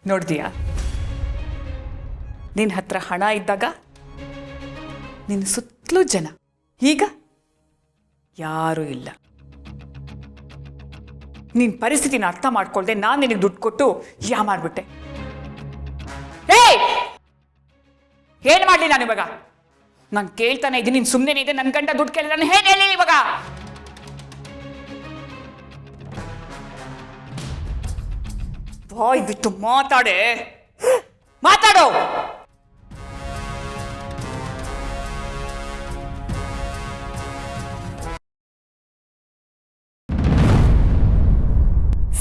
ನೋಡ್ತೀಯಾ, ನಿನ್ನ ಹತ್ರ ಹಣ ಇದ್ದಾಗ ನಿನ್ನ ಸುತ್ತಲೂ ಜನ, ಈಗ ಯಾರೂ ಇಲ್ಲ. ನಿನ್ನ ಪರಿಸ್ಥಿತಿನ ಅರ್ಥ ಮಾಡ್ಕೊಳ್ದೆ ನಾನು ನಿನಗೆ ದುಡ್ಡು ಕೊಟ್ಟು ಮಾಡ್ಬಿಟ್ಟೆ. ಏನು ಮಾಡಲಿ ನಾನು ಇವಾಗ? ನಾನು ಕೇಳ್ತಾನೆ ಇದ್ದೀನಿ, ನೀನು ಸುಮ್ಮನೆ ಇದೆ. ನನ್ನ ಗಂಟ ದುಡ್ಡು ಕೇಳಿದ್ರೆ ನಾನು ಹೇಗೆ ಹೇಳಿ ಇವಾಗ? ಬಾಯ್ ಬಿಟ್ಟು ಮಾತಾಡೋ.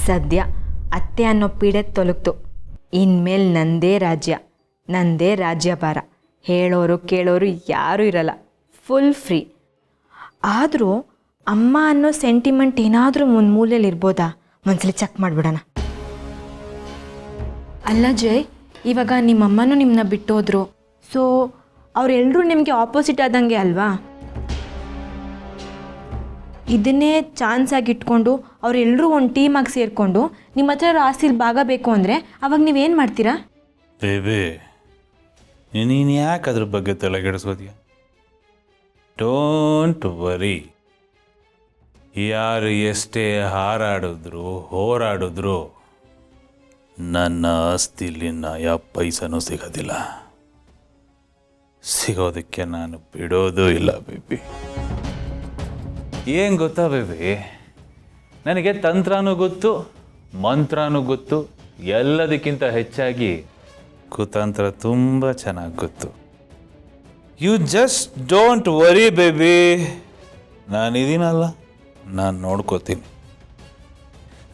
ಸದ್ಯ ಅತ್ತೆ ಅನ್ನೋ ಪೀಡೆ ತೊಲಗ್ತು. ಇನ್ಮೇಲೆ ನಂದೇ ರಾಜ್ಯಭಾರ. ಹೇಳೋರು ಕೇಳೋರು ಯಾರೂ ಇರಲ್ಲ, ಫುಲ್ ಫ್ರೀ. ಆದರೂ ಅಮ್ಮ ಅನ್ನೋ ಸೆಂಟಿಮೆಂಟ್ ಏನಾದರೂ ಒಂದು ಮೂಲೆಯಲ್ಲಿ ಇರ್ಬೋದಾ? ಒಂದ್ಸಲಿ ಚೆಕ್ ಮಾಡಿಬಿಡೋಣ. ಅಲ್ಲ ಜಯ್, ಇವಾಗ ನಿಮ್ಮಮ್ಮನೂ ನಿಮ್ಮನ್ನ ಬಿಟ್ಟೋದ್ರು. ಸೊ ಅವರೆಲ್ಲರೂ ನಿಮಗೆ ಆಪೋಸಿಟ್ ಆದಂಗೆ ಅಲ್ವಾ? ಇದನ್ನೇ ಚಾನ್ಸ್ ಆಗಿ ಇಟ್ಕೊಂಡು ಅವರೆಲ್ಲರೂ ಒಂದು ಟೀಮಾಗಿ ಸೇರಿಕೊಂಡು ನಿಮ್ಮ ಹತ್ರ ಆಸ್ತಿಲಿ ಭಾಗ ಬೇಕು ಅಂದರೆ ಅವಾಗ ನೀವೇನು ಮಾಡ್ತೀರಾ? ಬೇಬಿ, ನೀನು ಯಾಕೆ ಅದ್ರ ಬಗ್ಗೆ ತಲೆಗೆಡಿಸೋದ್ಯಾ? Don't worry. ಯಾರು ಎಷ್ಟೇ ಹಾರಾಡಿದ್ರು ಹೋರಾಡಿದ್ರು ನನ್ನ ಆಸ್ತಿಲಿ ಯಾವ ಪೈಸನೂ ಸಿಗೋದಿಲ್ಲ. ಸಿಗೋದಕ್ಕೆ ನಾನು ಬಿಡೋದೂ ಇಲ್ಲ ಬೇಬಿ. ಏನು ಗೊತ್ತಾ ಬೇಬಿ, ನನಗೆ ತಂತ್ರನೂ ಗೊತ್ತು, ಮಂತ್ರನೂ ಗೊತ್ತು, ಎಲ್ಲದಕ್ಕಿಂತ ಹೆಚ್ಚಾಗಿ ಕುತಂತ್ರ ತುಂಬ ಚೆನ್ನಾಗಿ ಗೊತ್ತು. You just don't worry baby. ನಾನಿದ್ದೀನಲ್ಲ, ನಾನು ನೋಡ್ಕೋತೀನಿ.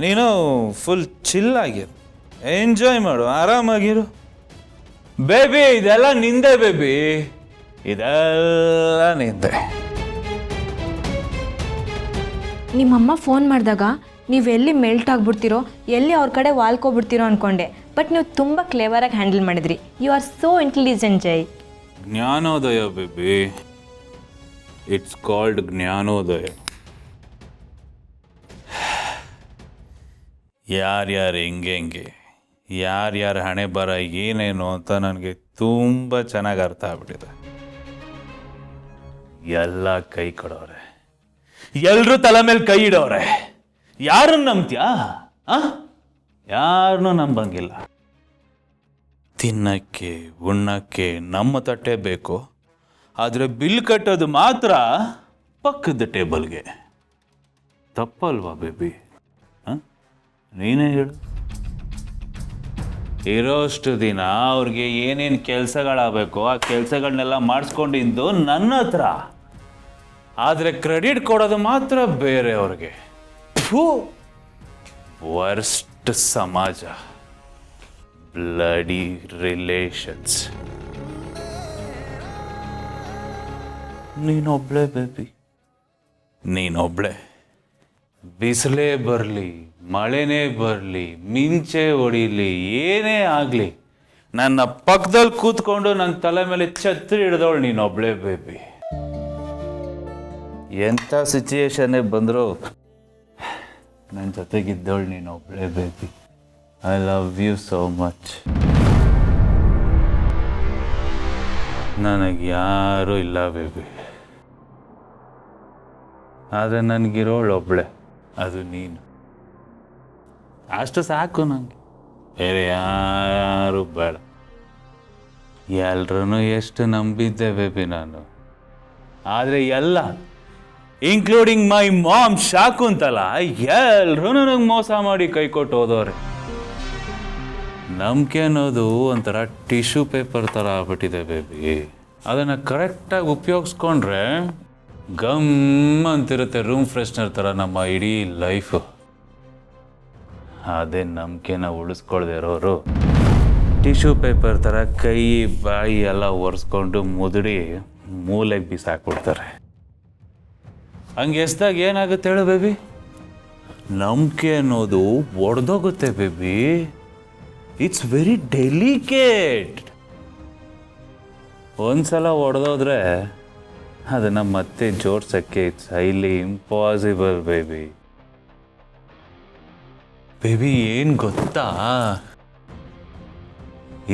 ನೀನು ಫುಲ್ ಚಿಲ್ಲಾಗಿರು, ಎಂಜಾಯ್ ಮಾಡು, ಆರಾಮಾಗಿರು ಬೇಬಿ. ಇದೆಲ್ಲ ನಿಂದೆ ಬೇಬಿ, ಇದೆಲ್ಲ ನಿಂದೆ. ನಿಮ್ಮಮ್ಮ ಫೋನ್ ಮಾಡಿದಾಗ ನೀವು ಎಲ್ಲಿ ಮೆಲ್ಟ್ ಆಗಿಬಿಡ್ತೀರೋ, ಎಲ್ಲಿ ಅವ್ರ ಕಡೆ ವಾಲ್ಕೋಬಿಡ್ತೀರೋ ಅಂದ್ಕೊಂಡೆ. ಬಟ್ ನೀವು ತುಂಬ ಕ್ಲೇವರಾಗಿ ಹ್ಯಾಂಡಲ್ ಮಾಡಿದ್ರಿ. You are so intelligent Jai. ಜ್ಞಾನೋದಯ ಬೇಬಿ, ಇಟ್ಸ್ ಕಾಲ್ಡ್ ಜ್ಞಾನೋದಯ. ಯಾರ್ಯಾರು ಹೆಂಗೆ ಯಾರ್ಯಾರ ಹಣೆ ಬರ ಏನೇನು ಅಂತ ನನಗೆ ತುಂಬ ಚೆನ್ನಾಗಿ ಅರ್ಥ ಆಗ್ಬಿಟ್ಟಿದೆ. ಎಲ್ಲ ಕೈ ಕೊಡೋರೆ, ಎಲ್ಲರೂ ತಲೆ ಮೇಲೆ ಕೈ ಇಡೋರೆ. ಯಾರನ್ನು ನಂಬ್ತೀಯಾ? ಯಾರನ್ನೂ ನಂಬಂಗಿಲ್ಲ. ತಿನ್ನಕ್ಕೆ ಉಣ್ಣಕ್ಕೆ ನಮ್ಮ ತಟ್ಟೆ ಬೇಕು, ಆದರೆ ಬಿಲ್ ಕಟ್ಟೋದು ಮಾತ್ರ ಪಕ್ಕದ ಟೇಬಲ್ಗೆ. ತಪ್ಪಲ್ವಾ ಬೇಬಿ? ನೀನೇ ಹೇಳು. ಇರೋಷ್ಟು ದಿನ ಅವ್ರಿಗೆ ಏನೇನು ಕೆಲಸಗಳಾಗಬೇಕು ಆ ಕೆಲಸಗಳನ್ನೆಲ್ಲ ಮಾಡಿಸ್ಕೊಂಡಿದ್ದು ನನ್ನ ಹತ್ರ, ಆದರೆ ಕ್ರೆಡಿಟ್ ಕೊಡೋದು ಮಾತ್ರ ಬೇರೆ ಅವ್ರಿಗೆ. ವರ್ಸ್ಟ್ ಸಮಾಜ, ಬ್ಲಡಿ ರಿಲೇಷನ್ಸ್. ನೀನೊಬ್ಳೆ ಬೇಬಿ, ನೀನೊಬ್ಳೆ. ಬಿಸಿಲೇ ಬರಲಿ, ಮಳೆನೇ ಬರಲಿ, ಮಿಂಚೆ ಹೊಡಿಲಿ, ಏನೇ ಆಗಲಿ, ನನ್ನ ಪಕ್ಕದಲ್ಲಿ ಕೂತ್ಕೊಂಡು ನನ್ನ ತಲೆ ಮೇಲೆ ಛತ್ರಿ ಹಿಡಿದವಳು ನೀನೊಬ್ಳೆ ಬೇಬಿ. ಎಂಥ ಸಿಚುಯೇಷನ್ನೇ ಬಂದರೂ ನನ್ನ ಜೊತೆಗಿದ್ದವಳು ನೀನೊಬ್ಳೆ baby. I love you so much. ನನಗೆ ಯಾರೂ ಇಲ್ಲ ಬೇಬಿ, ಆದರೆ ನನಗಿರೋಳು ಒಬ್ಳೆ, ಅದು ನೀನು. ಅಷ್ಟು ಸಾಕು ನನಗೆ, ಬೇರೆ ಯಾರು ಬೇಡ. ಎಲ್ರೂ ಎಷ್ಟು ನಂಬಿದ್ದೆ ಬೇಬಿ ನಾನು, ಆದರೆ ಎಲ್ಲ ಇನ್ಕ್ಲೂಡಿಂಗ್ ಮೈ ಮಾಮ್ ಶಾಕು ಅಂತಲ್ಲ, ಎಲ್ಲರೂ ನನಗೆ ಮೋಸ ಮಾಡಿ ಕೈ ಕೊಟ್ಟು ಹೋದವ್ರೆ. ನಂಬಿಕೆ ಅನ್ನೋದು ಒಂಥರ ಟಿಶ್ಯೂ ಪೇಪರ್ ಥರ ಆಗ್ಬಿಟ್ಟಿದೆ ಬೇಬಿ. ಅದನ್ನು ಕರೆಕ್ಟಾಗಿ ಉಪಯೋಗಿಸ್ಕೊಂಡ್ರೆ ಗಮ್ ಅಂತಿರುತ್ತೆ, ರೂಮ್ ಫ್ರೆಶ್ನರ್ ಥರ ನಮ್ಮ ಇಡೀ ಲೈಫು. ಅದೇ ನಂಬಿಕೆನ ಉಳಿಸ್ಕೊಳ್ದೆ ಇರೋರು ಟಿಶ್ಯೂ ಪೇಪರ್ ಥರ ಕೈ ಬಾಯಿ ಎಲ್ಲ ಒರೆಸ್ಕೊಂಡು ಮುದುಡಿ ಮೂಲೆಗೆ ಬಿಸಾಕ್ಬಿಡ್ತಾರೆ. ಹಂಗೆ ಎಸ್ದಾಗ ಏನಾಗುತ್ತೆ ಹೇಳು ಬೇಬಿ? ನಂಬಿಕೆ ಅನ್ನೋದು ಒಡೆದೋಗುತ್ತೆ ಬೇಬಿ. It's very delicate. ಒಂದ್ಸಲ ಒಡೆದೋದ್ರೆ ಅದನ್ನು ಮತ್ತೆ ಜೋಡ್ಸೋಕ್ಕೆ it's highly impossible baby. Baby ಏನು ಗೊತ್ತಾ,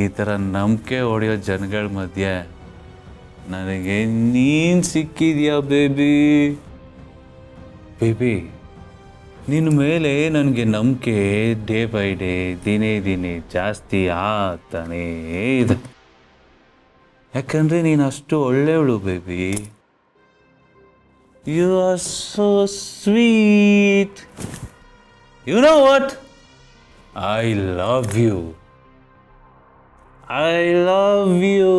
ಈ ಥರ ನಂಬಿಕೆ ಹೊಡೆಯೋ ಜನಗಳ ಮಧ್ಯೆ ನನಗೆ ನೀನು ಸಿಕ್ಕಿದ್ಯಾ ಬೇಬಿ. ಬೇಬಿ, ನಿನ್ನ ಮೇಲೆ ನನಗೆ ನಂಬಿಕೆ ಡೇ ಬೈ ಡೇ ದಿನೇ ದಿನೇ ಜಾಸ್ತಿ ಆಗ್ತಾನೇ ಇದೆ. ಯಾಕಂದರೆ ನೀನು ಅಷ್ಟು ಒಳ್ಳೆಯವಳು baby. You are so sweet. You know what, I love you. I love you.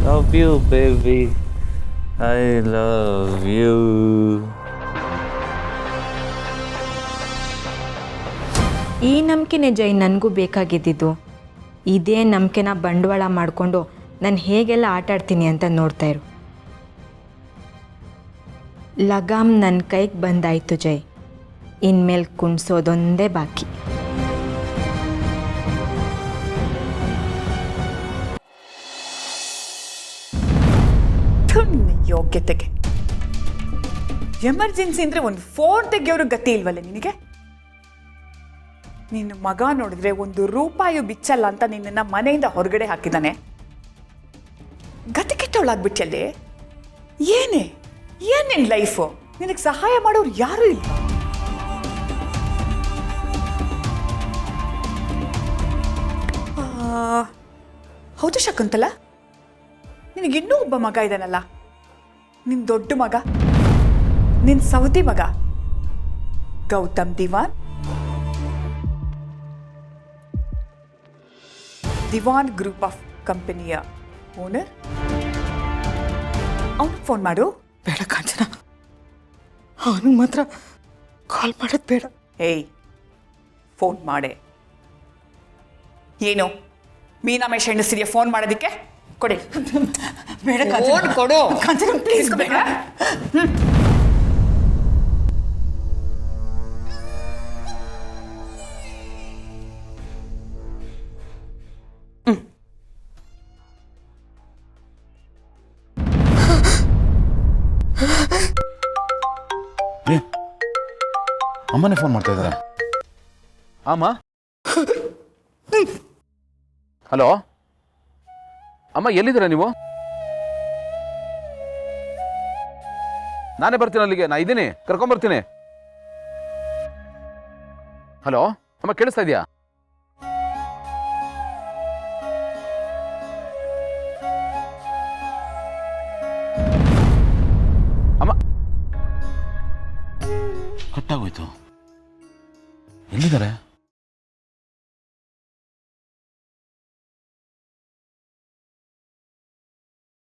Love you, baby. I love you. ಈ ನಂಬಿಕೆನೇ ಜೈ ನನಗೂ ಬೇಕಾಗಿದ್ದಿದ್ದು. ಇದೇ ನಂಬಿಕೆನ ಬಂಡವಾಳ ಮಾಡಿಕೊಂಡು ನಾನು ಹೇಗೆಲ್ಲ ಆಟ ಆಡ್ತೀನಿ ಅಂತ ನೋಡ್ತಾ ಇರು. ಲಗಾಮ್ ನನ್ನ ಕೈಗೆ ಬಂದಾಯಿತು ಜೈ. ಇನ್ಮೇಲೆ ಕುಣ್ಸೋದೊಂದೇ ಬಾಕಿ. ಯೋಗ್ಯತೆಗೆ ಎಮರ್ಜೆನ್ಸಿ ಅಂದರೆ ಒಂದು ಫೋನ್ ತೆಗಿಯೋರು ಗತಿ ಇಲ್ವಲ್ಲ ನಿನಗೆ? ನಿನ್ನ ಮಗ ನೋಡಿದ್ರೆ ಒಂದು ರೂಪಾಯಿ ಬಿಚ್ಚಲ್ಲ ಅಂತ ನಿನ್ನನ್ನು ಮನೆಯಿಂದ ಹೊರಗಡೆ ಹಾಕಿದ್ದಾನೆ. ಗತಿ ಕೆಟ್ಟವಳಾಗ್ಬಿಟ್ಟಲ್ಲಿ. ಏನೇನು ಲೈಫು? ನಿನಗೆ ಸಹಾಯ ಮಾಡೋರು ಯಾರೂ ಇಲ್ಲ. ಹೌದು ಶಕುಂತಲ, ನಿನಗಿನ್ನೂ ಒಬ್ಬ ಮಗ ಇದ್ದಾನಲ್ಲ, ನಿನ್ನ ದೊಡ್ಡ ಮಗ, ನಿನ್ನ ಸವತಿ ಮಗ ಗೌತಮ್ ದಿವಾನ್ ಗ್ರೂಪ್ ಆಫ್ ಕಂಪನಿಯ ಓನರ್. ಅವನಿಗೆ ಫೋನ್ ಮಾಡು. ಬೇಡ ಕಾಂಚನ, ಅವನಿಗೆ ಮಾತ್ರ ಕಾಲ್ ಮಾಡೋದು ಬೇಡ. ಏಯ್, ಫೋನ್ ಮಾಡೆ. ಏನು ಮೀನಾಮೇಶ ಹೆಣ್ಣಸಿರಿಯ ಫೋನ್ ಮಾಡೋದಕ್ಕೆ? ಕೊಡಿ. ಬೇಡ ಫೋನ್ ಕೊಡು ಕಾಂಚನ, ಪ್ಲೀಸ್ ಬೇಡ. ಅಮ್ಮನೇ ಫೋನ್ ಮಾಡ್ತಾ ಇದ್ದಾರೆ. ಅಮ್ಮ, ಹಲೋ ಅಮ್ಮ, ಎಲ್ಲಿದ್ದೀರಾ ನೀವು? ನಾನೇ ಬರ್ತೀನಿ ಅಲ್ಲಿಗೆ. ನಾ ಇದ್ದೀನಿ, ಕರ್ಕೊಂಬರ್ತೀನಿ. ಹಲೋ ಅಮ್ಮ, ಕೇಳಿಸ್ತಾ ಇದೆಯಾ? ಅಮ್ಮ, ಕಟ್ಟಾಗೋಯ್ತು. ಎಲ್ಲಿದ್ದಾರೆ?